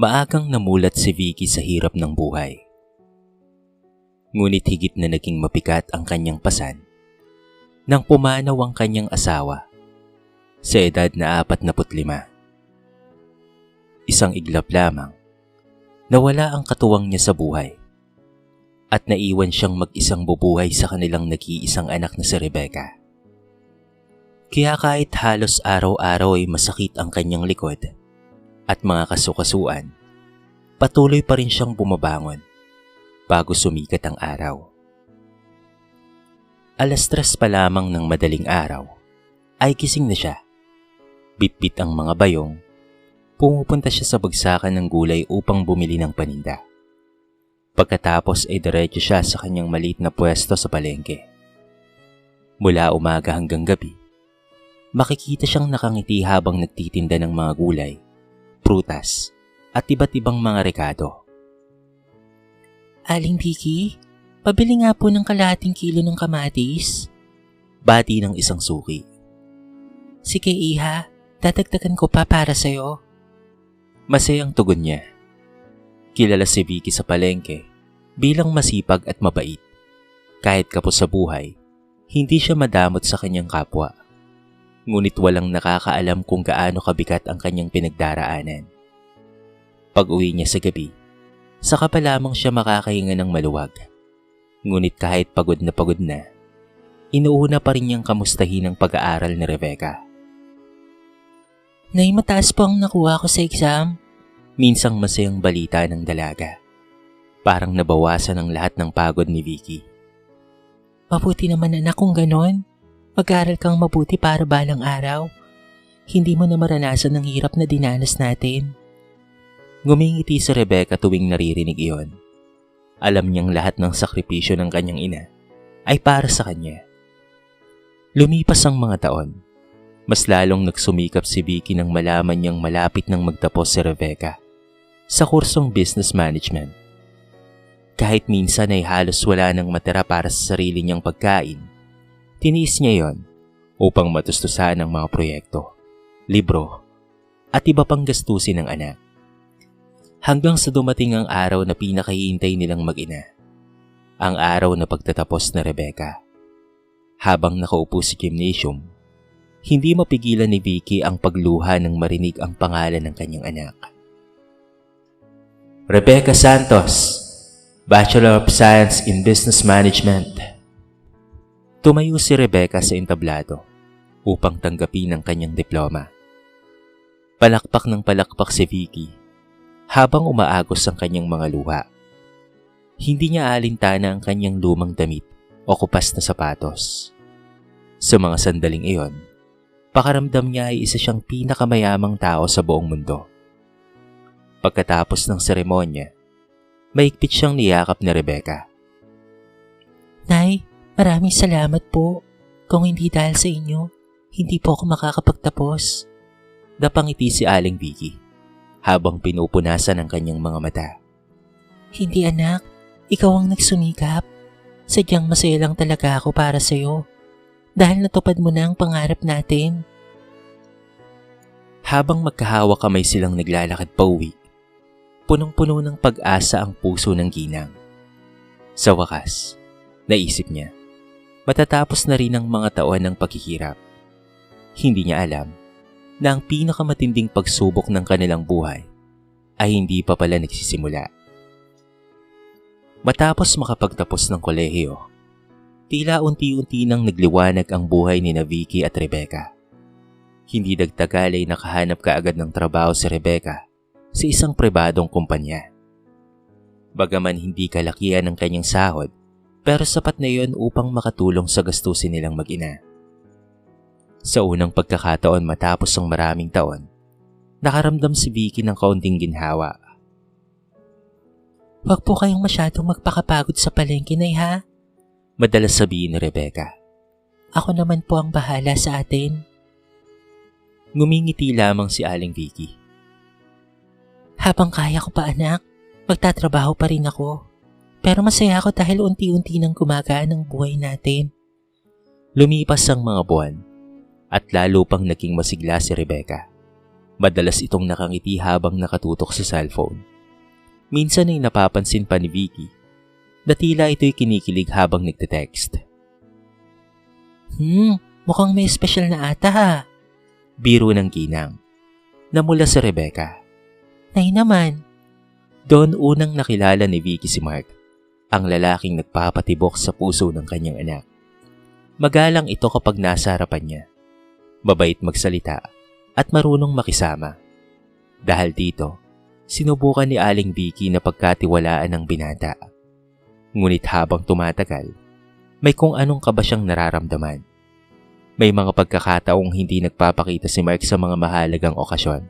Maagang namulat si Vicky sa hirap ng buhay. Ngunit higit na naging mabigat ang kanyang pasan nang pumanaw ang kanyang asawa sa edad na 45. Isang iglap lamang, nawala ang katuwang niya sa buhay at naiwan siyang mag-isang bubuhay sa kanilang nag-iisang anak na si Rebecca. Kaya kahit halos araw-araw ay masakit ang kanyang likod at mga kasukasuan, patuloy pa rin siyang bumabangon bago sumikat ang araw. 3:00 pa lamang ng madaling araw ay gising na siya. Bitbit ang mga bayong, pumupunta siya sa bagsakan ng gulay upang bumili ng paninda. Pagkatapos ay diretso siya sa kanyang maliit na pwesto sa palengke. Mula umaga hanggang gabi, makikita siyang nakangiti habang nagtitinda ng mga gulay, prutas, at iba't ibang mga rekado. Aling Vicky, pabili nga po ng kalahating kilo ng kamatis. Bati ng isang suki. Sige iha, dadagdagan ko pa para sa'yo. Masayang tugon niya. Kilala si Vicky sa palengke bilang masipag at mabait. Kahit kapos sa buhay, hindi siya madamot sa kanyang kapwa. Ngunit walang nakakaalam kung gaano kabigat ang kanyang pinagdaraanan. Pag-uwi niya sa gabi, saka pa lamang siya makakahinga ng maluwag. Ngunit kahit pagod na, inuuna pa rin niyang kamustahin ang pag-aaral ni Rebecca. Nay, mataas po ang nakuha ko sa exam. Minsang masayang balita ng dalaga. Parang nabawasan ang lahat ng pagod ni Vicky. Mabuti naman anak kung ganon. Mag-aral kang mabuti para balang araw. Hindi mo na maranasan ang hirap na dinanas natin. Ngumingiti si Rebecca tuwing naririnig iyon. Alam niyang lahat ng sakripisyo ng kanyang ina ay para sa kanya. Lumipas ang mga taon. Mas lalong nagsumikap si Vicky nang malaman niyang malapit nang magtapos si Rebecca sa kursong business management. Kahit minsan ay halos wala nang matira para sa sarili niyang pagkain, tiniis niya yon upang matustusan ang mga proyekto, libro, at iba pang gastusin ng anak. Hanggang sa dumating ang araw na pinakahihintay nilang mag-ina, ang araw na pagtatapos na Rebecca. Habang nakaupo sa gymnasium, hindi mapigilan ni Vicky ang pagluha nang marinig ang pangalan ng kanyang anak. Rebecca Santos, Bachelor of Science in Business Management. Tumayo si Rebecca sa entablado upang tanggapin ang kanyang diploma. Palakpak ng palakpak si Vicky habang umaagos ang kanyang mga luha. Hindi niya alintana ang kanyang lumang damit o kupas na sapatos. Sa mga sandaling iyon, pakaramdam niya ay isa siyang pinakamayamang tao sa buong mundo. Pagkatapos ng seremonya, maigpit siyang niyakap ni Rebecca. Nay, maraming salamat po. Kung hindi dahil sa inyo, hindi po ako makakapagtapos. Napangiti si Aling Vicky habang pinupunasan ang kanyang mga mata. Hindi anak, ikaw ang nagsumikap. Sadyang masaya lang talaga ako para sa'yo. Dahil natupad mo na ang pangarap natin. Habang magkahawak kamay silang naglalakad pa uwi, punong-puno ng pag-asa ang puso ng ginang. Sa wakas, naisip niya, matatapos na rin ang mga taon ng paghihirap. Hindi niya alam na ang pinakamatinding pagsubok ng kanilang buhay ay hindi pa pala nagsisimula. Matapos makapagtapos ng kolehiyo, tila unti-unti nang nagliwanag ang buhay ni Vicky at Rebecca. Hindi nagtagal ay nakahanap kaagad ng trabaho si Rebecca sa isang pribadong kumpanya. Bagaman hindi kalakihan ang kanyang sahod, pero sapat na iyon upang makatulong sa gastusin nilang mag-ina. Sa unang pagkakataon matapos ang maraming taon, nakaramdam si Vicky ng kaunting ginhawa. Huwag po kayong masyadong magpakapagod sa palengke, Nay, ha? Madalas sabihin ni Rebecca. Ako naman po ang bahala sa atin. Ngumingiti lamang si Aling Vicky. Habang kaya ko pa anak, magtatrabaho pa rin ako. Pero masaya ako dahil unti-unti nang gumagaan ang buhay natin. Lumipas ang mga buwan at lalo pang naging masigla si Rebecca. Madalas itong nakangiti habang nakatutok sa cellphone. Minsan ay napapansin pa ni Vicky na tila ito'y kinikilig habang nagte-text. Mukhang may special na ata ha. Biro ng ginang na mula sa Rebecca. Nay naman. Doon unang nakilala ni Vicky si Mark, ang lalaking nagpapatibok sa puso ng kanyang anak. Magalang ito kapag nasa harapan niya. Mabait magsalita at marunong makisama. Dahil dito, sinubukan ni Aling Vicky na pagkatiwalaan ng binata. Ngunit habang tumatagal, may kung anong kaba siyang nararamdaman. May mga pagkakataong hindi nagpapakita si Mark sa mga mahalagang okasyon.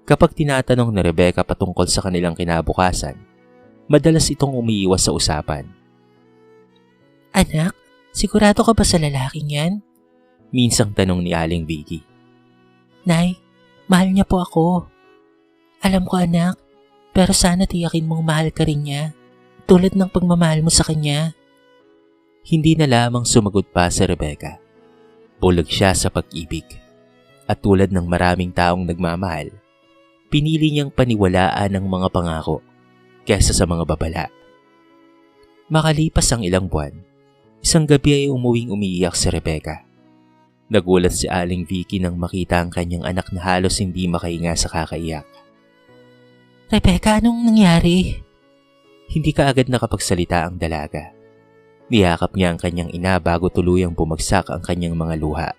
Kapag tinatanong ni Rebecca patungkol sa kanilang kinabukasan, madalas itong umiiwas sa usapan. Anak, sigurado ka ba sa lalaking yan? Minsang tanong ni Aling Vicky. Nay, mahal niya po ako. Alam ko anak, pero sana tiyakin mong mahal ka rin niya, tulad ng pagmamahal mo sa kanya. Hindi na lamang sumagot pa si Rebecca. Bulag siya sa pag-ibig. At tulad ng maraming taong nagmamahal, pinili niyang paniwalaan ang mga pangako kaysa sa mga babala. Makalipas ang ilang buwan, isang gabi ay umuwing umiiyak si Rebecca. Nagulat si Aling Vicky nang makita ang kanyang anak na halos hindi makahinga sa kakaiyak. Rebecca, anong nangyari? Hindi kaagad nakapagsalita ang dalaga. Niyakap niya ang kanyang ina bago tuluyang bumagsak ang kanyang mga luha.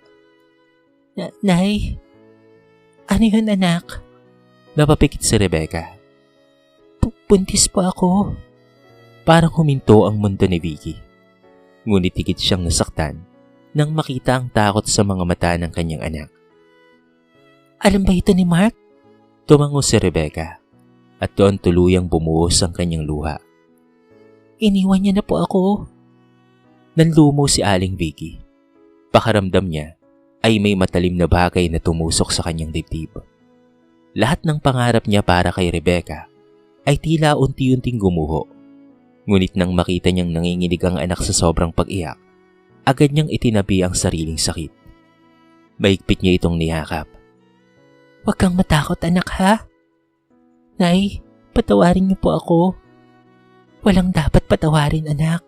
Nay, ano yun anak? Napapikit si Rebecca. Buntis po ako. Parang huminto ang mundo ni Vicky. Ngunit higit siyang nasaktan nang makita ang takot sa mga mata ng kanyang anak. Alam ba ito ni Mark? Tumango si Rebecca at doon tuluyang bumuhos ang kanyang luha. Iniwan niya na po ako. Nanlumo si Aling Vicky. Pakaramdam niya ay may matalim na bagay na tumusok sa kanyang dibdib. Lahat ng pangarap niya para kay Rebecca ay tila unti-unting gumuho. Ngunit nang makita niyang nanginginig ang anak sa sobrang pag-iyak, agad niyang itinabi ang sariling sakit. Maigpit niya itong niyakap. Huwag kang matakot anak ha. Nay, patawarin niyo po ako. Walang dapat patawarin anak.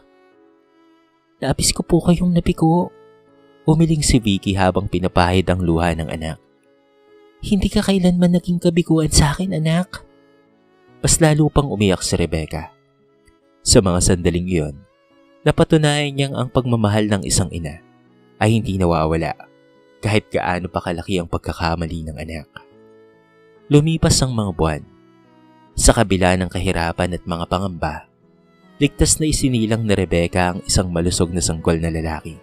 Labis ko po kayong nabigo. Umiling si Vicky habang pinapahid ang luha ng anak. Hindi ka kailanman naging kabiguan sa akin anak. Mas lalo pang umiyak si Rebecca. Sa mga sandaling iyon, napatunayan niyang ang pagmamahal ng isang ina ay hindi nawawala kahit gaano pa kalaki ang pagkakamali ng anak. Lumipas ang mga buwan. Sa kabila ng kahirapan at mga pangamba, ligtas na isinilang ni Rebecca ang isang malusog na sanggol na lalaki.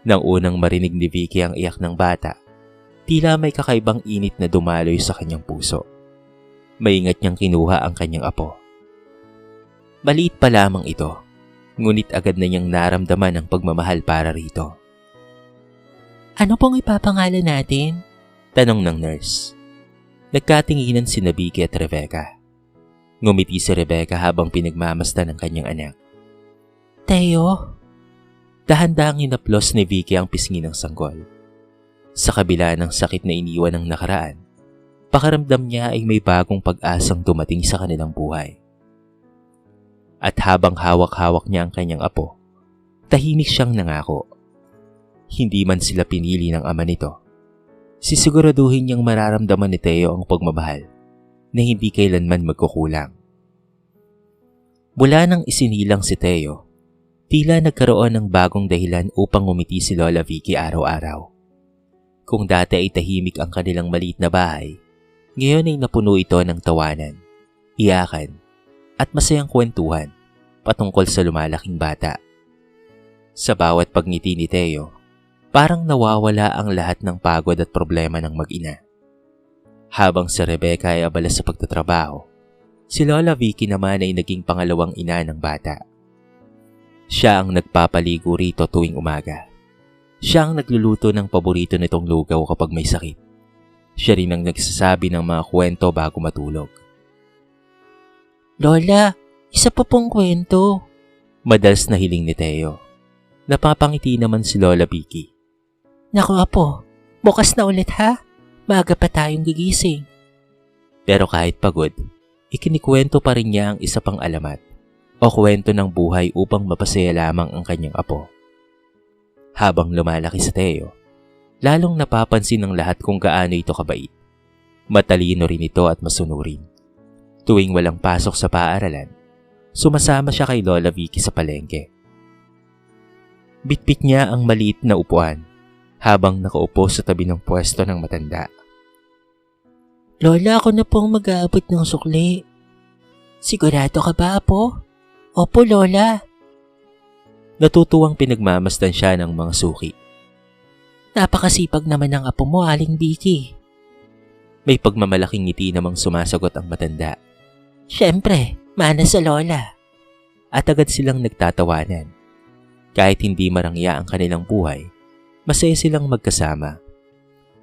Nang unang marinig ni Vicky ang iyak ng bata, tila may kakaibang init na dumaloy sa kanyang puso. Maingat niyang kinuha ang kanyang apo. Maliit pa lamang ito, ngunit agad na niyang naramdaman ang pagmamahal para rito. Ano pong ipapangalan natin? Tanong ng nurse. Nagkatinginan sina Vicky at Rebecca. Ngumiti si Rebecca habang pinagmamasdan ng kanyang anak. Teo. Dahan-dahang hinaplos ni Vicky ang pisngi ng sanggol. Sa kabila ng sakit na iniwan ng nakaraan, pakaramdam niya ay may bagong pag-asang dumating sa kanilang buhay. At habang hawak-hawak niya ang kanyang apo, tahimik siyang nangako. Hindi man sila pinili ng ama nito, sisiguraduhin niyang mararamdaman ni Teo ang pagmamahal na hindi kailanman magkukulang. Mula nang isinilang si Teo, tila nagkaroon ng bagong dahilan upang ngumiti si Lola Vicky araw-araw. Kung dati ay tahimik ang kanilang maliit na bahay, ngayon ay napuno ito ng tawanan, iyakan, at masayang kwentuhan patungkol sa lumalaking bata. Sa bawat pagngiti ni Teo, parang nawawala ang lahat ng pagod at problema ng mag-ina. Habang si Rebecca ay abala sa pagtatrabaho, si Lola Vicky naman ay naging pangalawang ina ng bata. Siya ang nagpapaligo rito tuwing umaga. Siya ang nagluluto ng paborito nitong lugaw kapag may sakit. Siya rin ang nagsasabi ng mga kwento bago matulog. Lola, isa pa pong kwento. Madalas na hiling ni Teo. Napapangiti naman si Lola Vicky. Naku apo, bukas na ulit ha. Maaga pa tayong gigising. Pero kahit pagod, ikinikwento pa rin niya ang isa pang alamat o kwento ng buhay upang mapasaya lamang ang kanyang apo. Habang lumalaki si Teo, lalong napapansin ng lahat kung gaano ito kabait. Matalino rin ito at masunurin. Tuwing walang pasok sa paaralan, sumasama siya kay Lola Vicky sa palengke. Bitbit niya ang maliit na upuan habang nakaupo sa tabi ng pwesto ng matanda. Lola, ako na pong mag-aabot ng sukli. Sigurado ka ba, Apo? Opo, Lola. Natutuwang pinagmamasdan siya ng mga suki. Napakasipag naman ng apo mo, Aling Vicky. May pagmamalaking ngiti namang sumasagot ang matanda. Siyempre, mana sa Lola. At agad silang nagtatawanan. Kahit hindi marangya ang kanilang buhay, masaya silang magkasama.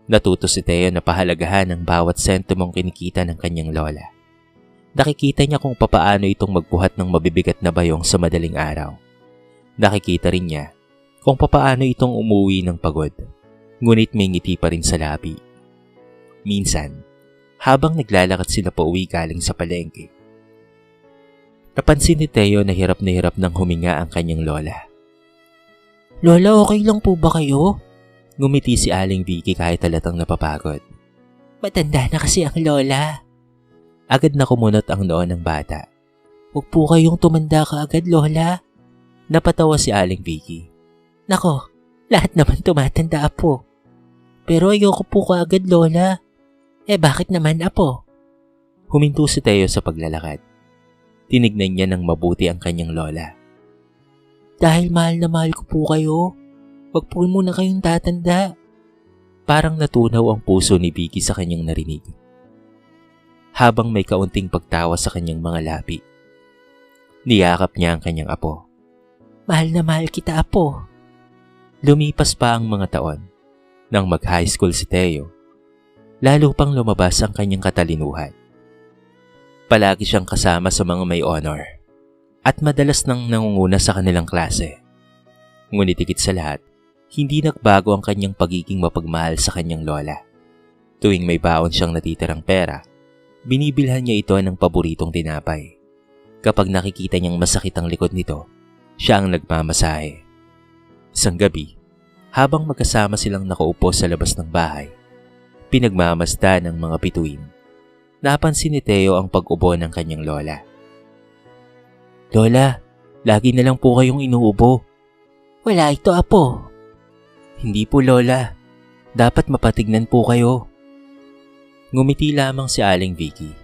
Natuto si Teo na pahalagahan ang bawat sentimong kinikita ng kanyang lola. Nakikita niya kung papaano itong magbuhat ng mabibigat na bayong sa madaling araw. Nakikita rin niya kung papaano itong umuwi ng pagod, ngunit may ngiti pa rin sa labi. Minsan, habang naglalakad sila pauwi galing sa palengke, napansin ni Teo na hirap ng huminga ang kanyang lola. Lola, okay lang po ba kayo? Ngumiti si Aling Vicky kahit halatang napapagod. Matanda na kasi ang lola. Agad na kumunot ang noo ng bata. Huwag po kayong tumanda ka agad, Lola. Napatawa si Aling Vicky. Nako, lahat naman tumatanda, Apo. Pero ayoko po kaagad, Lola. Bakit naman, Apo? Huminto si Teo sa paglalakad. Tinignan niya ng mabuti ang kanyang lola. Dahil mahal na mahal ko po kayo, wag po muna kayong tatanda. Parang natunaw ang puso ni Vicky sa kanyang narinig. Habang may kaunting pagtawa sa kanyang mga labi, niyakap niya ang kanyang apo. Mahal na mahal kita, Apo. Lumipas pa ang mga taon. Nang mag-high school si Teo, lalo pang lumabas ang kanyang katalinuhan. Palagi siyang kasama sa mga may honor at madalas nang nangunguna sa kanilang klase. Ngunit higit sa lahat, hindi nagbago ang kanyang pagiging mapagmahal sa kanyang lola. Tuwing may baon siyang natitirang pera, binibilhan niya ito ng paboritong tinapay. Kapag nakikita niyang masakit ang likod nito, siya ang nagmamasahe. Isang gabi, habang magkasama silang nakaupo sa labas ng bahay, pinagmamasdan ng mga bituin, napansin ni Teo ang pag-ubo ng kanyang lola. Lola, lagi na lang po kayong inuubo. Wala ito, Apo. Hindi po, Lola. Dapat mapatignan po kayo. Ngumiti lamang si Aling Vicky.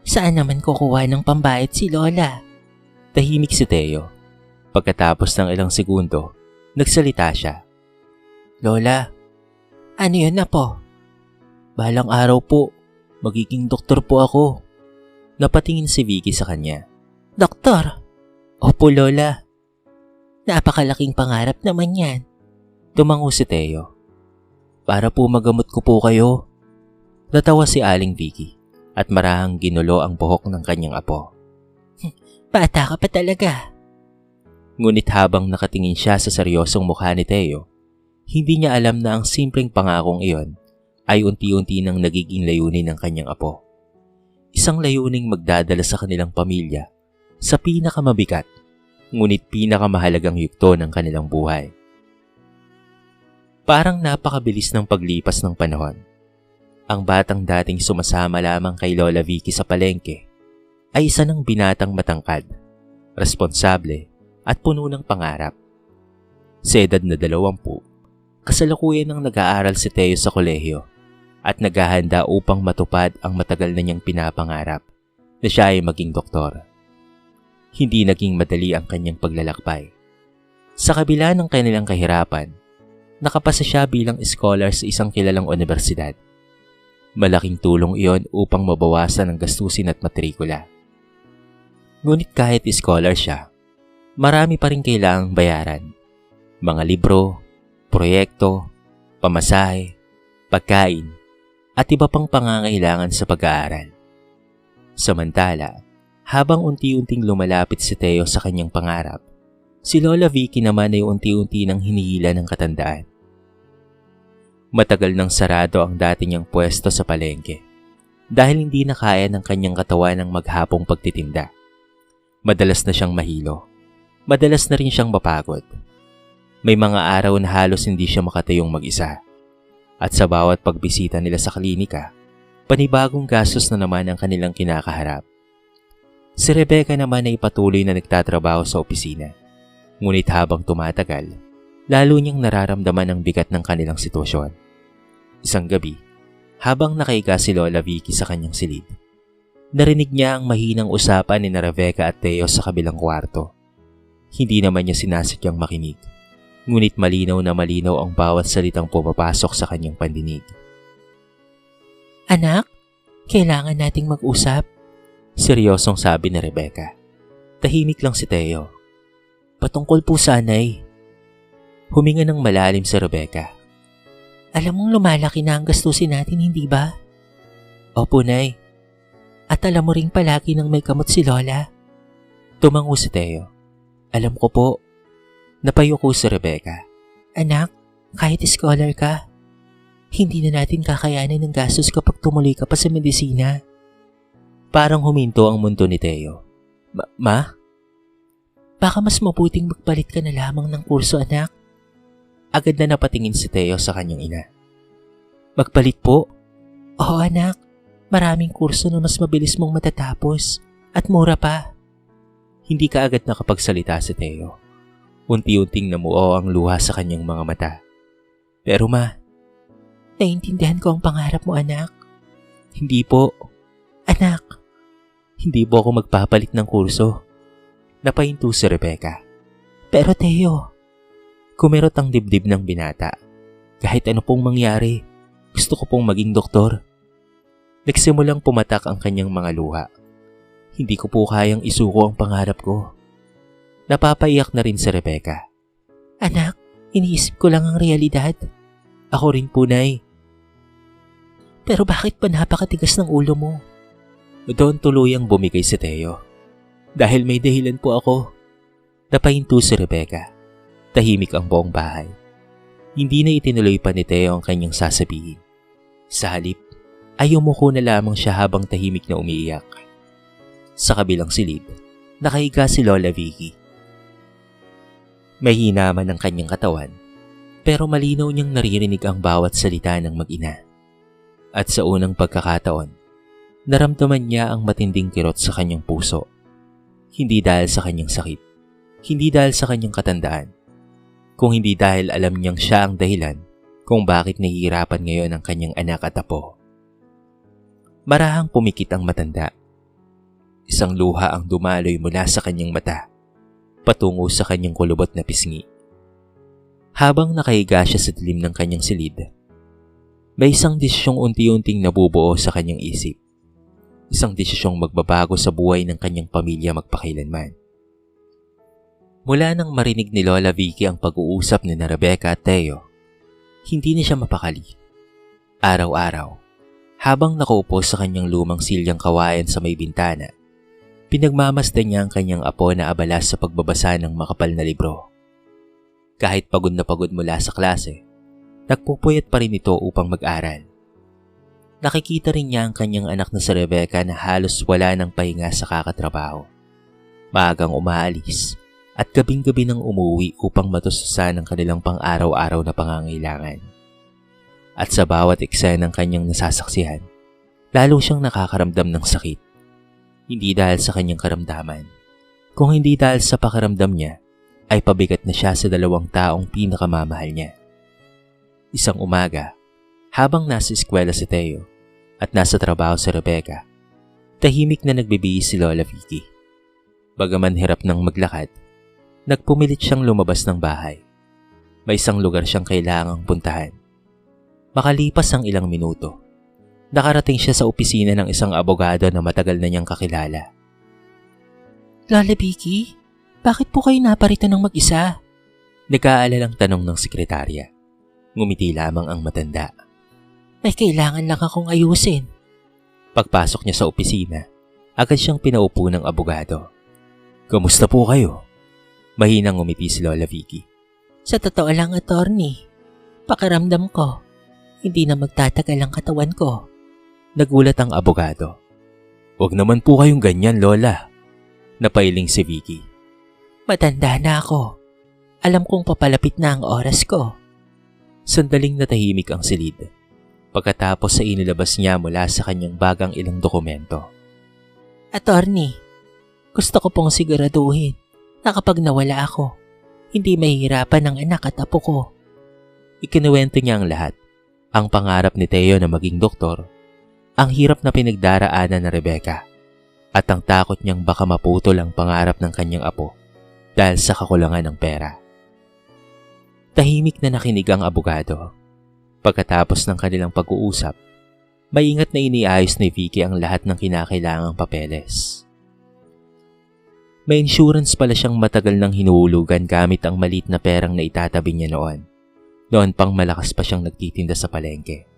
Saan naman kukuha ng pambayad si Lola? Tahimik si Teo. Pagkatapos ng ilang segundo, nagsalita siya. Lola. Ano yun, Apo? Balang araw po, magiging doktor po ako. Napatingin si Vicky sa kanya. Doktor? Opo, Lola. Napakalaking pangarap naman yan. Tumango si Teo. Para po magamot ko po kayo. Natawa si Aling Vicky at marahang ginulo ang buhok ng kanyang apo. Bata ka pa talaga. Ngunit habang nakatingin siya sa seryosong mukha ni Teo, hindi niya alam na ang simpleng pangakong iyon ay unti-unti nang nagiging layunin ng kanyang apo. Isang layuning magdadala sa kanilang pamilya sa pinakamabigat, ngunit pinakamahalagang yugto ng kanilang buhay. Parang napakabilis ng paglipas ng panahon. Ang batang dating sumasama lamang kay Lola Vicky sa palengke ay isa ng binatang matangkad, responsable at puno ng pangarap. Sa edad na 20, kasalukuyan nang nag-aaral si Teo sa kolehiyo at naghahanda upang matupad ang matagal na niyang pinapangarap na siya ay maging doktor. Hindi naging madali ang kanyang paglalakbay. Sa kabila ng kanilang kahirapan, nakapasa siya bilang scholar sa isang kilalang universidad. Malaking tulong iyon upang mabawasan ang gastusin at matrikula. Ngunit kahit scholar siya, marami pa rin kailangang bayaran. Mga libro, proyekto, pamasahe, pagkain, at iba pang pangangailangan sa pag-aaral. Samantala, habang unti-unting lumalapit si Teo sa kanyang pangarap, si Lola Vicky naman ay unti-unti nang hinihila ng katandaan. Matagal nang sarado ang dati niyang pwesto sa palengke dahil hindi na kaya ng kanyang katawan ng maghapong pagtitinda. Madalas na siyang mahilo. Madalas na rin siyang mapagod. May mga araw na halos hindi siya makatayong mag-isa. At sa bawat pagbisita nila sa klinika, panibagong gastos na naman ang kanilang kinakaharap. Si Rebecca naman ay patuloy na nagtatrabaho sa opisina. Ngunit habang tumatagal, lalo niyang nararamdaman ang bigat ng kanilang sitwasyon. Isang gabi, habang nakahiga si Lola Vicky sa kanyang silid, narinig niya ang mahinang usapan ni Rebecca at Teo sa kabilang kwarto. Hindi naman niya sinasadyang makinig, ngunit malinaw na malinaw ang bawat salitang pumapasok sa kanyang pandinig. Anak, kailangan nating mag-usap. Seryosong sabi ni Rebecca. Tahimik lang si Teo. Patungkol po sa Nay. Huminga ng malalim si Rebecca. Alam mong lumalaki na ang gastusin natin, hindi ba? Opo, Nay. At alam mo ring palagi nang may kamot si Lola. Tumango si Teo. Alam ko po. Napayuko si Rebecca. Anak, kahit scholar ka, hindi na natin kakayanin ng gastos kapag tumuloy ka pa sa medisina. Parang huminto ang mundo ni Teo. Ma? Baka mas mabuting magpalit ka na lamang ng kurso, anak. Agad na napatingin si Teo sa kanyang ina. Magpalit po? Oo, anak. Maraming kurso na mas mabilis mong matatapos at mura pa. Hindi ka agad nakapagsalita si Teo. Unti-unting namuo ang luha sa kanyang mga mata. Pero ma, naiintindihan ko ang pangarap mo, anak. Hindi po. Anak, hindi po ako magpapalit ng kurso. Napahinto si Rebecca. Pero Teo, kumirot ang dibdib ng binata. Kahit ano pong mangyari, gusto ko pong maging doktor. Nagsimulang pumatak ang kanyang mga luha. Hindi ko po kayang isuko ang pangarap ko. Napapaiyak na rin si Rebecca. Anak, iniisip ko lang ang realidad. Ako rin po, Nay. Pero bakit pa napakatigas ng ulo mo? Doon tuluyang bumigay si Teo. Dahil may dahilan po ako. Napahinto si Rebecca. Tahimik ang buong bahay. Hindi na itinuloy pa ni Teo ang kanyang sasabihin. Sa halip, ay umuko na lamang siya habang tahimik na umiiyak. Sa kabilang silid, nakahiga si Lola Vicky. Mahina man ang kanyang katawan, pero malinaw niyang naririnig ang bawat salita ng mag-ina. At sa unang pagkakataon, naramdaman niya ang matinding kirot sa kanyang puso. Hindi dahil sa kanyang sakit, hindi dahil sa kanyang katandaan, kung hindi dahil alam niyang siya ang dahilan kung bakit nahihirapan ngayon ang kanyang anak at apo. Marahang pumikit ang matanda. Isang luha ang dumaloy mula sa kanyang mata, patungo sa kanyang kulubot na pisngi. Habang nakahiga siya sa dilim ng kanyang silid, may isang desisyong unti-unting nabubuo sa kanyang isip. Isang desisyong magbabago sa buhay ng kanyang pamilya magpakailanman. Mula nang marinig ni Lola Vicky ang pag-uusap ni Rebecca at Teo, hindi na siya mapakali. Araw-araw, habang nakaupo sa kanyang lumang silyang kawayan sa may bintana, pinagmamasdan niya ang kanyang apo na abala sa pagbabasa ng makapal na libro. Kahit pagod na pagod mula sa klase, nagpupuyat pa rin ito upang mag-aral. Nakikita rin niya ang kanyang anak na si Rebecca na halos wala ng pahinga sa kakatrabaho. Maagang umaalis at gabing-gabi nang umuwi upang matustusan ang kanilang pang-araw-araw na pangangailangan. At sa bawat eksena ng kanyang nasasaksihan, lalo siyang nakakaramdam ng sakit. Hindi dahil sa kanyang karamdaman, kung hindi dahil sa pakiramdam niya ay pabigat na siya sa dalawang taong pinakamamahal niya. Isang umaga, habang nasa eskwela si Teo at nasa trabaho si Rebecca, tahimik na nagbibihis si Lola Vicky. Bagaman hirap ng maglakad, nagpumilit siyang lumabas ng bahay. May isang lugar siyang kailangang puntahan. Makalipas ang ilang minuto, nakarating siya sa opisina ng isang abogado na matagal na niyang kakilala. Lola Vicky, bakit po kayo naparito ng mag-isa? Nag-aalalang tanong ng sekretarya. Ngumiti lamang ang matanda. May kailangan lang akong ayusin. Pagpasok niya sa opisina, agad siyang pinaupo ng abogado. Kamusta po kayo? Mahinang ngumiti si Lola Vicky. Sa totoo lang, attorney, pakiramdam ko, Hindi na magtatagal ang katawan ko. Nagulat ang abogado. Huwag naman po kayong ganyan, Lola. Napailing si Vicky. Matanda na ako. Alam kong papalapit na ang oras ko. Sandaling natahimik ang silid. Pagkatapos ay inilabas niya mula sa kanyang bagang ilang dokumento. Attorney, gusto ko pong siguraduhin na kapag nawala ako, hindi mahihirapan ang anak at apo ko. Ikinuwento niya ang lahat. Ang pangarap ni Teo na maging doktor, ang hirap na pinagdaraanan na Rebecca, at ang takot niyang baka maputol ang pangarap ng kanyang apo dahil sa kakulangan ng pera. Tahimik na nakinig ang abogado. Pagkatapos ng kanilang pag-uusap, maingat na iniayos ni Vicky ang lahat ng kinakailangang papeles. May insurance pala siyang matagal nang hinuhulugan gamit ang maliit na perang na itatabi niya noon. Noon pang malakas pa siyang nagtitinda sa palengke.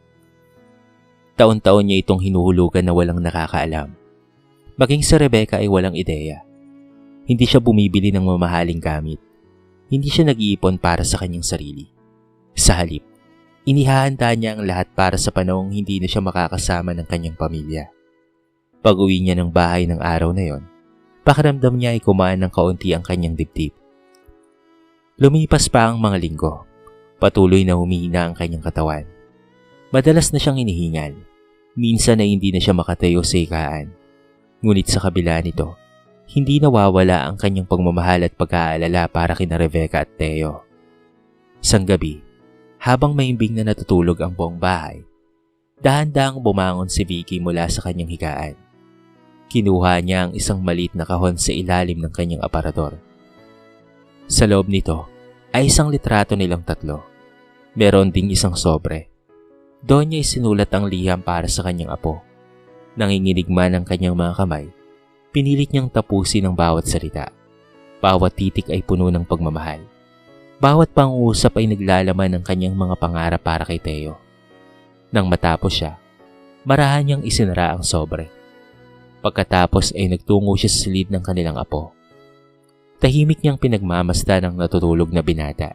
Taon-taon niya itong hinuhulugan na walang nakakaalam. Maging si Rebecca ay walang ideya. Hindi siya bumibili ng mamahaling gamit. Hindi siya nag-iipon para sa kanyang sarili. Sa halip, inihahanda niya ang lahat para sa panahong hindi na siya makakasama ng kanyang pamilya. Pag-uwi niya ng bahay ng araw na yon, pakiramdam niya ay kumaan ng kaunti ang kanyang dibdib. Lumipas pa ang mga linggo. Patuloy na humihina ang kanyang katawan. Madalas na siyang inihingal. Minsan ay hindi na siya makatayo sa higaan. Ngunit sa kabila nito, hindi nawawala ang kanyang pagmamahal at pag-aalala para kina Rebecca at Teo. Isang gabi, habang maimbing na natutulog ang buong bahay, dahan-dahang bumangon si Vicky mula sa kanyang higaan. Kinuha niya ang isang maliit na kahon sa ilalim ng kanyang aparador. Sa loob nito ay isang litrato nilang tatlo. Meron ding isang sobre. Doon niya isinulat ang liham para sa kanyang apo. Nanginginig man ang kanyang mga kamay, pinilit niyang tapusin ang bawat salita. Bawat titik ay puno ng pagmamahal. Bawat pang-uusap ay naglalaman ng kanyang mga pangarap para kay Teo. Nang matapos siya, marahan niyang isinara ang sobre. Pagkatapos ay nagtungo siya sa silid ng kanilang apo. Tahimik niyang pinagmamasdan ang natutulog na binata.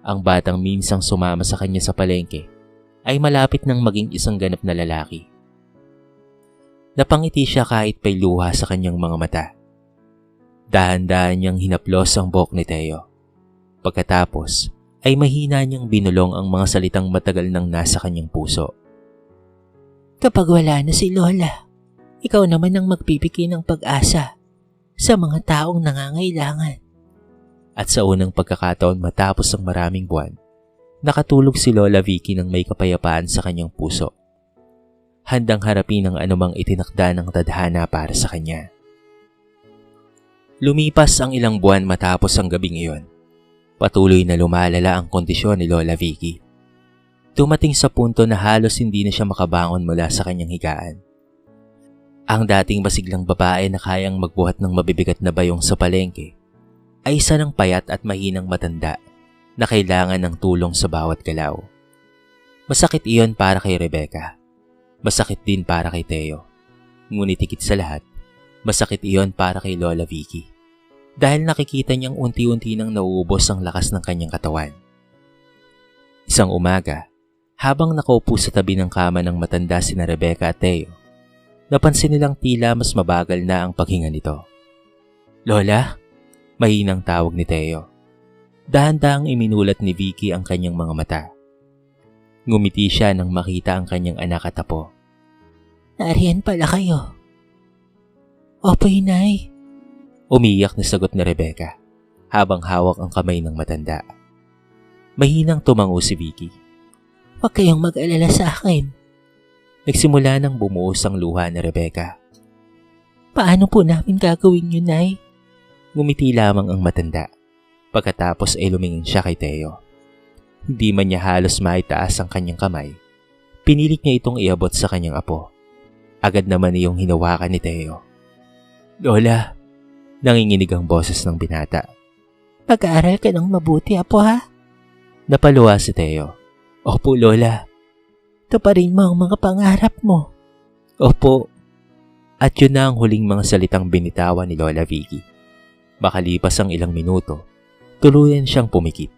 Ang batang minsang sumama sa kanya sa palengke ay malapit nang maging isang ganap na lalaki. Napangiti siya kahit pa'y luha sa kanyang mga mata. Dahan-dahan niyang hinaplos ang buhok ni Teo. Pagkatapos ay mahina niyang binulong ang mga salitang matagal nang nasa kanyang puso. Kapag wala na si Lola, ikaw naman ang magbibigay ng pag-asa sa mga taong nangangailangan. At sa unang pagkakataon matapos ang maraming buwan, nakatulog si Lola Vicky ng may kapayapaan sa kanyang puso. Handang harapin ang anumang itinakda ng tadhana para sa kanya. Lumipas ang ilang buwan matapos ang gabing iyon. Patuloy na lumalala ang kondisyon ni Lola Vicky. Dumating sa punto na halos hindi na siya makabangon mula sa kanyang higaan. Ang dating masiglang babae na kayang magbuhat ng mabibigat na bayong sa palengke ay isa ng payat at mahinang matanda na kailangan ng tulong sa bawat galaw. Masakit iyon para kay Rebecca. Masakit din para kay Teo. Ngunit higit sa lahat, masakit iyon para kay Lola Vicky. Dahil nakikita niyang unti-unti nang nauubos ang lakas ng kanyang katawan. Isang umaga, habang nakaupo sa tabi ng kama ng matanda sina Rebecca at Teo, napansin nilang tila mas mabagal na ang paghinga nito. Lola? Mahinang tawag ni Teo. Dahan-dahang iminulat ni Vicky ang kanyang mga mata. Ngumiti siya nang makita ang kanyang anak at apo. Nariyan pala kayo. Opo, Inay. Umiyak na sagot ni Rebecca habang hawak ang kamay ng matanda. Mahinang tumango si Vicky. Huwag kayong mag-alala sa akin. Nagsimula nang bumuhos ang luha ni Rebecca. Paano po namin gagawin yun, Nay? Ngumiti lamang ang matanda. Pagkatapos ay lumingin siya kay Teo. Hindi man niya halos maitaas ang kanyang kamay. Pinilit niya itong iabot sa kanyang apo. Agad naman iyong hinawakan ni Teo. Lola, nanginginig ang boses ng binata. Pag-aaral ka ng mabuti, apo, ha? Napaluha si Teo. Opo, Lola. Tuparin mo ang mga pangarap mo. Opo. At yun na ang huling mga salitang binitawan ni Lola Vicky. Makalipas ang ilang minuto, tuluyan siyang pumikit,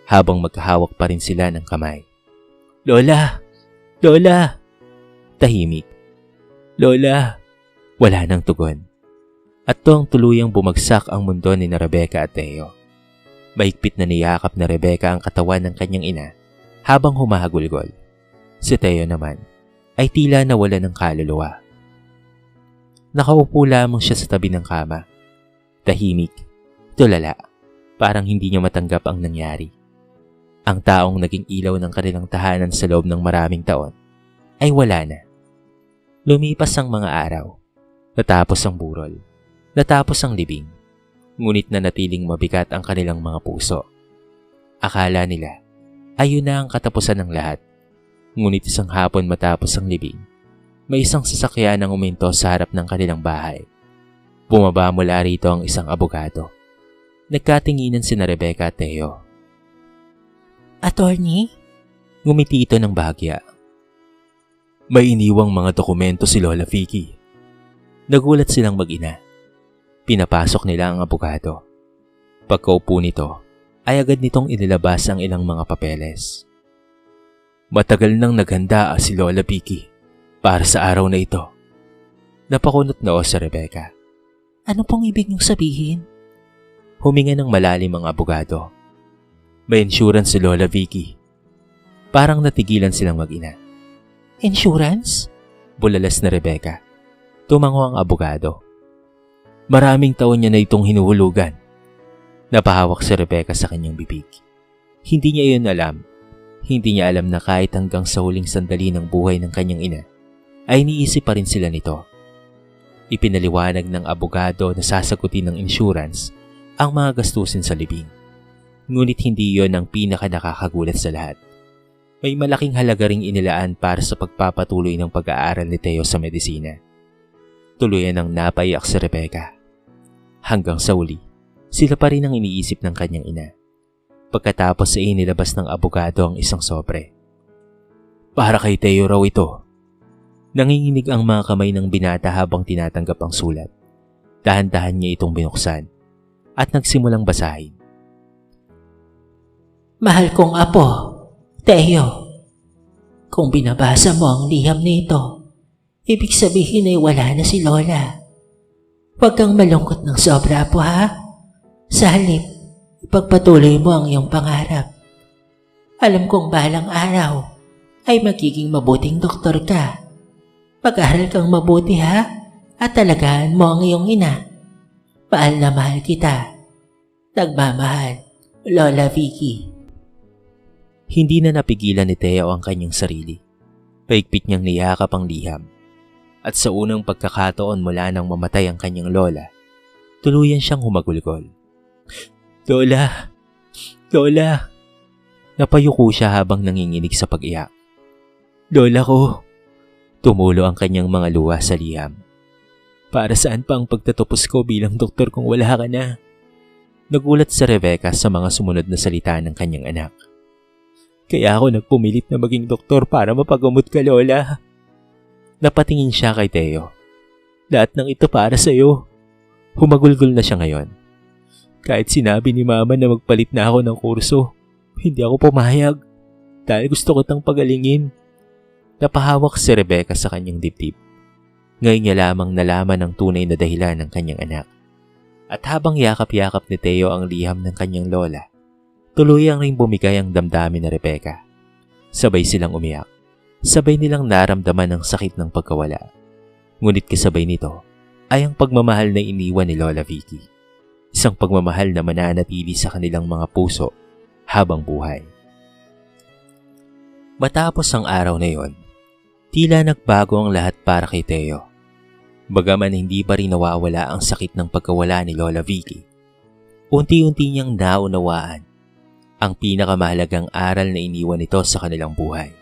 habang magkahawak pa rin sila ng kamay. Lola! Lola! Tahimik. Lola! Wala nang tugon. At doong tuluyang bumagsak ang mundo ni na Rebecca at Teo. Mahigpit na niyakap na Rebecca ang katawan ng kanyang ina habang humahagulgol. Si Teo naman ay tila nawala ng kaluluwa. Nakaupo lamang siya sa tabi ng kama. Tahimik, tulala, parang hindi niya matanggap ang nangyari. Ang taong naging ilaw ng kanilang tahanan sa loob ng maraming taon ay wala na. Lumipas ang mga araw, natapos ang burol, natapos ang libing, ngunit nanatiling mabigat ang kanilang mga puso. Akala nila ay yun na ang katapusan ng lahat, ngunit isang hapon matapos ang libing, may isang sasakyan ang uminto sa harap ng kanilang bahay. Bumaba mula rito ang isang abogado. Nagkatinginan sina Rebecca at Teo. Attorney? Ngumiti ito ng bahagya. May iniwang mga dokumento si Lola Vicky. Nagulat silang mag-ina. Pinapasok nila ang abogado. Pagkaupo nito, ay agad nitong inilabas ang ilang mga papeles. Matagal nang naghanda si Lola Vicky para sa araw na ito. Napakunot noo si Rebecca. Ano pong ibig niyong sabihin? Huminga ng malalim ang abogado. May insurance si Lola Vicky. Parang natigilan silang mag-ina. Insurance? Bulalas na Rebecca. Tumango ang abogado. Maraming taon niya na itong hinuhulugan. Napahawak si Rebecca sa kanyang bibig. Hindi niya iyon alam. Hindi niya alam na kahit hanggang sa huling sandali ng buhay ng kanyang ina, ay iniisip pa rin sila nito. Ipinaliwanag ng abogado na sasagutin ng insurance ang mga gastusin sa libing. Ngunit hindi iyon ang pinaka-nakakagulat sa lahat. May malaking halaga ring inilaan para sa pagpapatuloy ng pag-aaral ni Teo sa medisina. Tuluyan ang napaiyak si Rebecca. Hanggang sa uli, sila pa rin ang iniisip ng kanyang ina. Pagkatapos ay inilabas ng abogado ang isang sobre. Para kay Teo raw ito. Nanginginig ang mga kamay ng binata habang tinatanggap ang sulat. Dahan-dahan niya itong binuksan at nagsimulang basahin. Mahal kong apo, Teo. Kung binabasa mo ang liham nito, ibig sabihin ay wala na si Lola. Huwag kang malungkot ng sobra, apo, ha? Sa halip, ipagpatuloy mo ang iyong pangarap. Alam kong balang araw ay magiging mabuting doktor ka. Pag-aral kang mabuti, ha? At talagaan mo ang iyong ina. Mahal na mahal kita. Nagmamahal, Lola Vicky. Hindi na napigilan ni Teo ang kanyang sarili. Paigpit niyang niyakap ang liham. At sa unang pagkakataon mula nang mamatay ang kanyang lola, tuluyan siyang humagulgol. Lola! Lola! Napayuko siya habang nanginginig sa pag-iyak. Lola ko! Tumulo ang kanyang mga luha sa liham. Para saan pa ang pagtatapos ko bilang doktor kung wala ka na? Nagulat si Rebecca sa mga sumunod na salita ng kanyang anak. Kaya ako nagpumilit na maging doktor para mapagamot ka, Lola. Napatingin siya kay Teo. Lahat ng ito para sa'yo. Humagulgol na siya ngayon. Kahit sinabi ni Mama na magpalit na ako ng kurso, hindi ako pumayag. Dahil gusto ko tang pagalingin. Napahawak si Rebecca sa kanyang dibdib. Ngayon niya lamang nalaman ang tunay na dahilan ng kanyang anak. At habang yakap-yakap ni Teo ang liham ng kanyang lola, tuluyang ring bumigay ang damdamin ni Rebecca. Sabay silang umiyak. Sabay nilang naramdaman ang sakit ng pagkawala. Ngunit kasabay nito ay ang pagmamahal na iniwan ni Lola Vicky. Isang pagmamahal na mananatili sa kanilang mga puso habang buhay. Matapos ang araw na yon, tila nagbago ang lahat para kay Teo. Bagaman hindi pa rin nawawala ang sakit ng pagkawala ni Lola Vicky, unti-unti niyang naunawaan ang pinakamahalagang aral na iniwan nito sa kanilang buhay.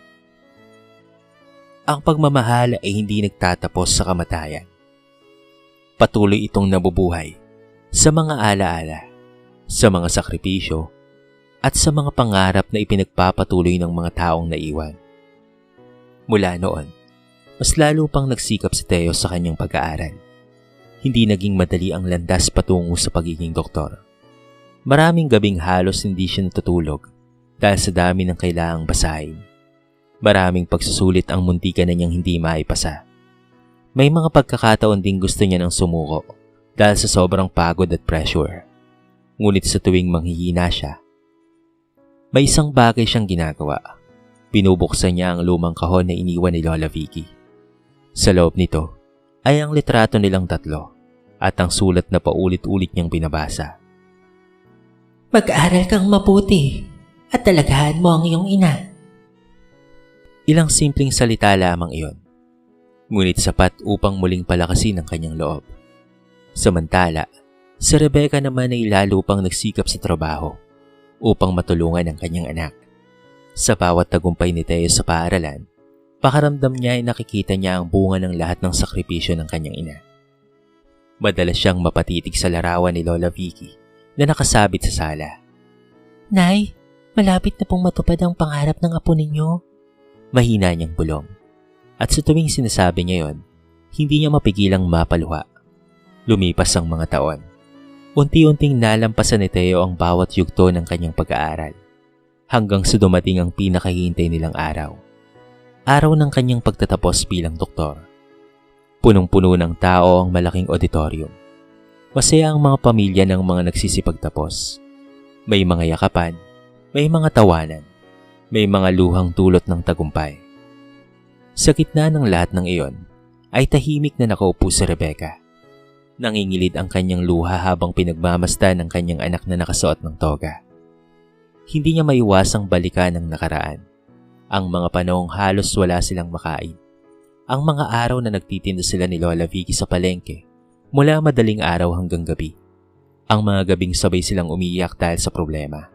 Ang pagmamahal ay hindi nagtatapos sa kamatayan. Patuloy itong nabubuhay sa mga alaala, sa mga sakripisyo, at sa mga pangarap na ipinagpapatuloy ng mga taong naiwan. Mula noon, mas lalo pang nagsikap si Teo sa kanyang pag-aaral. Hindi naging madali ang landas patungo sa pagiging doktor. Maraming gabing halos hindi siya natutulog dahil sa dami ng kailangang basahin. Maraming pagsusulit ang muntikan na niyang hindi maipasa. May mga pagkakataon ding gusto niya ng sumuko dahil sa sobrang pagod at pressure. Ngunit sa tuwing manghihina siya, may isang bagay siyang ginagawa. Binubuksan niya ang lumang kahon na iniwan ni Lola Vicky. Sa loob nito ay ang litrato nilang tatlo at ang sulat na paulit-ulit niyang binabasa. Mag-aral kang mabuti at talagahan mo ang iyong ina. Ilang simpleng salita lamang iyon, ngunit sapat upang muling palakasin ang kanyang loob. Samantala, si Rebecca naman ay lalo pang nagsikap sa trabaho upang matulungan ang kanyang anak. Sa bawat tagumpay ni Teo sa paaralan, pakaramdam niya ay nakikita niya ang bunga ng lahat ng sakripisyo ng kanyang ina. Madalas siyang mapatitig sa larawan ni Lola Vicky na nakasabit sa sala. Nay, malapit na pong matupad ang pangarap ng apo ninyo. Mahina niyang bulong. At sa tuwing sinasabi niya yon, hindi niya mapigilang mapaluha. Lumipas ang mga taon. Unti-unting nalampasan ni Teo ang bawat yugto ng kanyang pag-aaral. Hanggang sa dumating ang pinakahihintay nilang araw. Araw ng kanyang pagtatapos bilang doktor. Punong-puno ng tao ang malaking auditorium. Masaya ang mga pamilya ng mga nagsisipagtapos. May mga yakapan, may mga tawanan, may mga luhang dulot ng tagumpay. Sa gitna ng lahat ng iyon, ay tahimik na nakaupo si Rebecca. Nangingilid ang kanyang luha habang pinagmamasdan ng kanyang anak na nakasuot ng toga. Hindi niya maiwasang balikan ang nakaraan. Ang mga panahong halos wala silang makain. Ang mga araw na nagtitinda sila ni Lola Vicky sa palengke mula madaling araw hanggang gabi. Ang mga gabing sabay silang umiiyak dahil sa problema.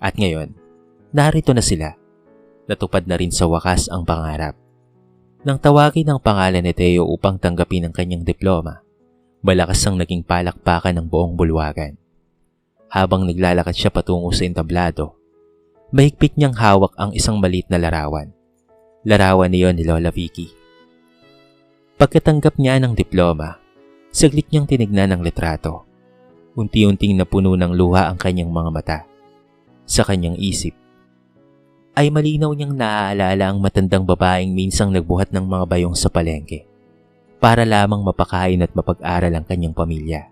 At ngayon, narito na sila. Natupad na rin sa wakas ang pangarap. Nang tawagin ang pangalan ni Teo upang tanggapin ang kanyang diploma, malakas ang naging palakpakan ng buong bulwagan. Habang naglalakad siya patungo sa entablado, mahigpit niyang hawak ang isang maliit na larawan. Larawan niyon ni Lola Vicky. Pagkatanggap niya ng diploma, saglit niyang tinignan ang litrato. Unti-unting napuno ng luha ang kanyang mga mata. Sa kanyang isip, ay malinaw niyang naaalala ang matandang babaeng minsang nagbuhat ng mga bayong sa palengke para lamang mapakain at mapag-aral ang kanyang pamilya.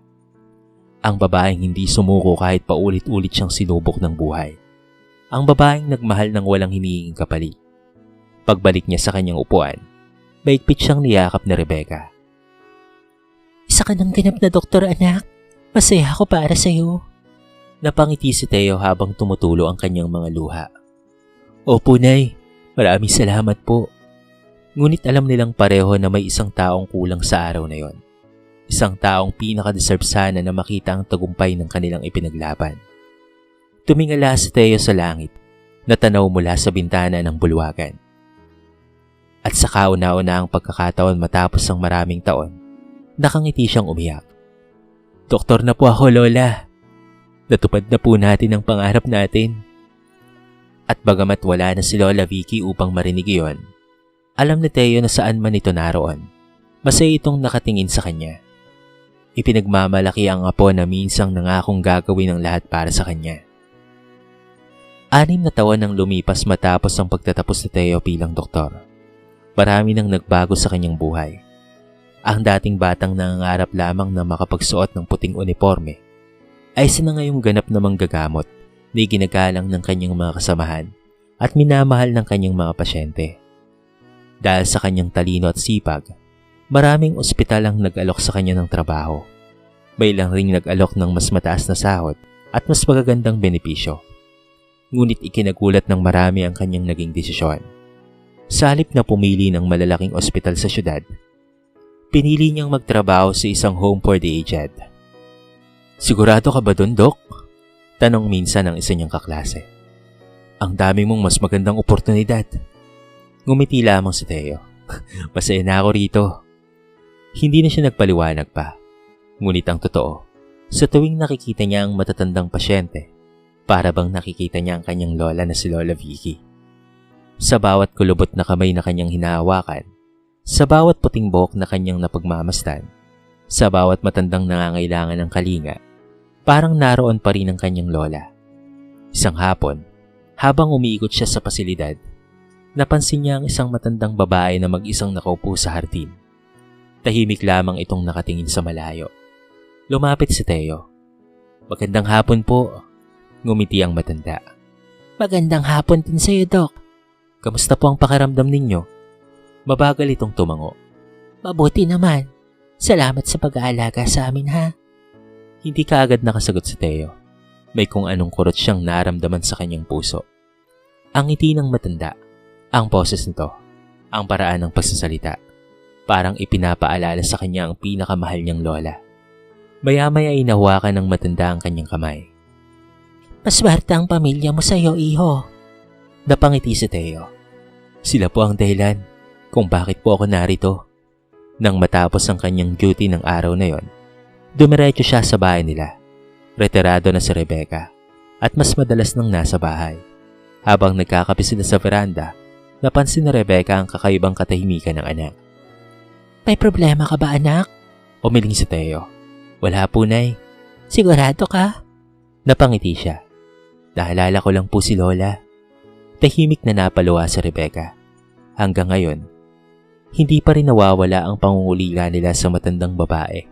Ang babaeng hindi sumuko kahit paulit-ulit siyang sinubok ng buhay. Ang babaeng nagmahal ng walang hinihinging kapalit. Pagbalik niya sa kanyang upuan, maigpit siyang niyakap ni Rebecca. Isa ka ng ganap na doktor, anak. Masaya ako para sa iyo. Napangiti si Teo habang tumutulo ang kanyang mga luha. Opo, Nay. Maraming salamat po. Ngunit alam nilang pareho na may isang taong kulang sa araw na yon. Isang taong pinaka-deserve sana na makita ang tagumpay ng kanilang ipinaglaban. Tumingala si Teo sa langit, natanaw mula sa bintana ng bulwagan. At sa kauna-una ang pagkakataon matapos ang maraming taon, nakangiti siyang umiyak. Doktor na po ako, Lola. Natupad na po natin ang pangarap natin. At bagamat wala na si Lola Vicky upang marinig iyon, alam ni Teo na saan man ito naroon, masaya itong nakatingin sa kanya. Ipinagmamalaki ang apo na minsang nangakong gagawin ang lahat para sa kanya. 6 na taon nang lumipas matapos ang pagtatapos ni Teo bilang doktor. Marami nang nagbago sa kanyang buhay. Ang dating batang nangangarap lamang na makapagsuot ng puting uniforme ay isa na ngayong ganap na manggagamot na ginagalang ng kanyang mga kasamahan at minamahal ng kanyang mga pasyente. Dahil sa kanyang talino at sipag, maraming ospital ang nag-alok sa kanya ng trabaho. May ilang ring nag-alok ng mas mataas na sahod at mas magagandang benepisyo. Ngunit ikinagulat ng marami ang kanyang naging desisyon. Sa halip na pumili ng malalaking ospital sa syudad, pinili niyang magtrabaho sa isang home for the aged. Sigurado ka ba dun, Dok? Tanong minsan ng isa niyang kaklase. Ang dami mong mas magandang oportunidad. Ngumiti lamang si Teo. Masaya na ako rito. Hindi na siya nagpaliwanag pa. Ngunit ang totoo, sa tuwing nakikita niya ang matatandang pasyente, para bang nakikita niya ang kanyang lola na si Lola Vicky. Sa bawat kulubot na kamay na kanyang hinahawakan, sa bawat puting buhok na kanyang napagmamasdan, sa bawat matandang nangangailangan ng kalinga, parang naroon pa rin ang kanyang lola. Isang hapon, habang umiikot siya sa pasilidad, napansin niya ang isang matandang babae na mag-isang nakaupo sa hardin. Tahimik lamang itong nakatingin sa malayo. Lumapit si Teo. "Magandang hapon po." Ngumiti ang matanda. Magandang hapon din sa iyo, Dok. "Kamusta po ang pakiramdam ninyo?" Mabagal itong tumango. Mabuti naman. Salamat sa pag-aalaga sa amin, ha? Hindi kaagad nakasagot si Teo. May kung anong kurot siyang naramdaman sa kanyang puso. Ang ngiti ng matanda, ang boses nito, ang paraan ng pagsasalita, parang ipinapaalala sa kanya ang pinakamahal niyang lola. Maya-maya ay nahawakan ng matanda ang kanyang kamay. Maswerte ang pamilya mo sa iyo, iho. Napangiti si Teo. Sila po ang dahilan kung bakit po ako narito. Nang matapos ang kanyang duty ng araw na yon, dumiretso siya sa bahay nila. Retirado na si Rebecca at mas madalas nang nasa bahay. Habang nagkakape sila sa veranda, napansin ni Rebecca ang kakaibang katahimikan ng anak. May problema ka ba, anak? Umiling si Teo. Wala po, Nay. Sigurado ka? Napangiti siya. Naalala ko lang po si Lola. Tahimik na napaluwa si Rebecca. Hanggang ngayon, hindi pa rin nawawala ang pangungulila nila sa matandang babae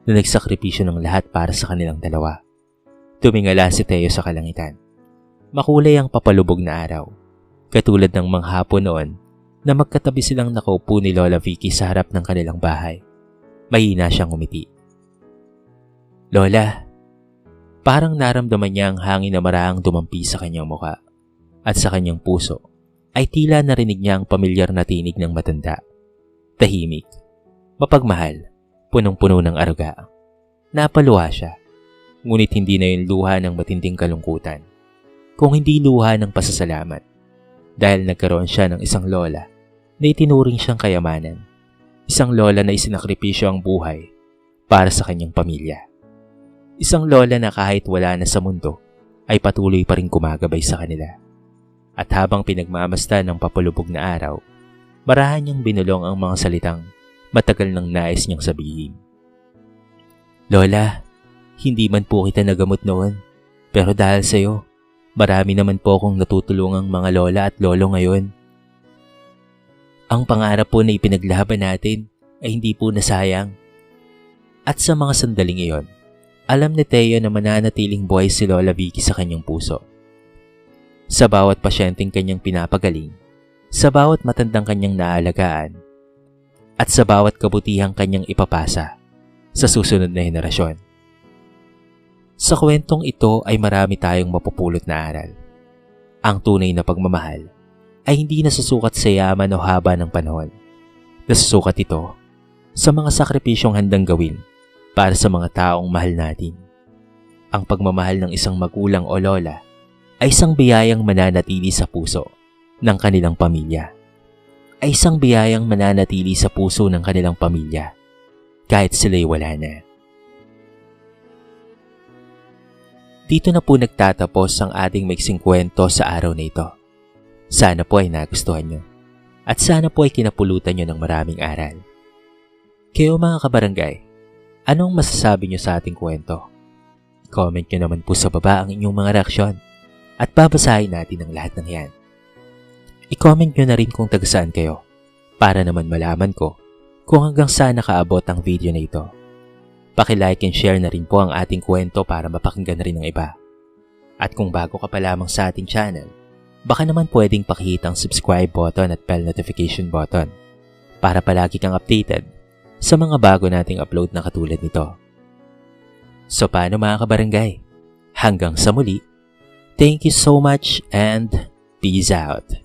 na nagsakripisyo ng lahat para sa kanilang dalawa. Tumingala si Teo sa kalangitan. Makulay ang papalubog na araw, katulad ng mga hapon noon na magkatabi silang nakaupo ni Lola Vicky sa harap ng kanilang bahay. Mahina siyang umiti. "Lola," parang naramdaman niya ang hangin na marahang dumampi sa kanyang muka at sa kanyang puso ay tila narinig niya ang pamilyar na tinig ng matanda. Tahimik, mapagmahal, punong-puno ng aruga. Napaluha siya, ngunit hindi na yung luha ng matinding kalungkutan, kung hindi luha ng pasasalamat, dahil nagkaroon siya ng isang lola na itinuring siyang kayamanan, isang lola na isinakripisyo ang buhay para sa kanyang pamilya, isang lola na kahit wala na sa mundo ay patuloy pa rin gumagabay sa kanila. At habang pinagmamasdan ng papalubog na araw, marahan niyang binulong ang mga salitang matagal nang nais niyang sabihin. "Lola, hindi man po kita nagamot noon, pero dahil sa iyo, marami naman po akong natutulungang mga lola at lolo ngayon. Ang pangarap po na ipinaglaban natin ay hindi po nasayang." At sa mga sandaling iyon, alam ni Teo na mananatiling buhay si Lola Vicky sa kanyang puso. Sa bawat pasyenteng kanyang pinapagaling, sa bawat matandang kanyang naalagaan, at sa bawat kabutihang kanyang ipapasa sa susunod na henerasyon. Sa kwentong ito ay marami tayong mapupulot na aral. Ang tunay na pagmamahal ay hindi nasusukat sa yaman o haba ng panahon. Nasusukat ito sa mga sakripisyong handang gawin para sa mga taong mahal natin. Ang pagmamahal ng isang magulang o lola ay isang biyayang mananatili sa puso ng kanilang pamilya. Ay isang biyayang mananatili sa puso ng kanilang pamilya kahit sila'y wala na. Dito na po nagtatapos ang ating maiksing kwento sa araw na ito. Sana po ay nagustuhan nyo at sana po ay kinapulutan nyo ng maraming aral. Kayo mga kabarangay, anong masasabi nyo sa ating kwento? Comment nyo naman po sa baba ang inyong mga reaksyon at babasahin natin ang lahat ng yan. I-comment nyo na rin kung tagasaan kayo para naman malaman ko kung hanggang saan nakaabot ang video na ito. Paki-like and share na rin po ang ating kwento para mapakinggan na rin ng iba. At kung bago ka pa lamang sa ating channel, baka naman pwedeng pakihit ang subscribe button at bell notification button para palagi kang updated sa mga bago nating upload na katulad nito. So paano mga kabarangay? Hanggang sa muli, thank you so much and peace out.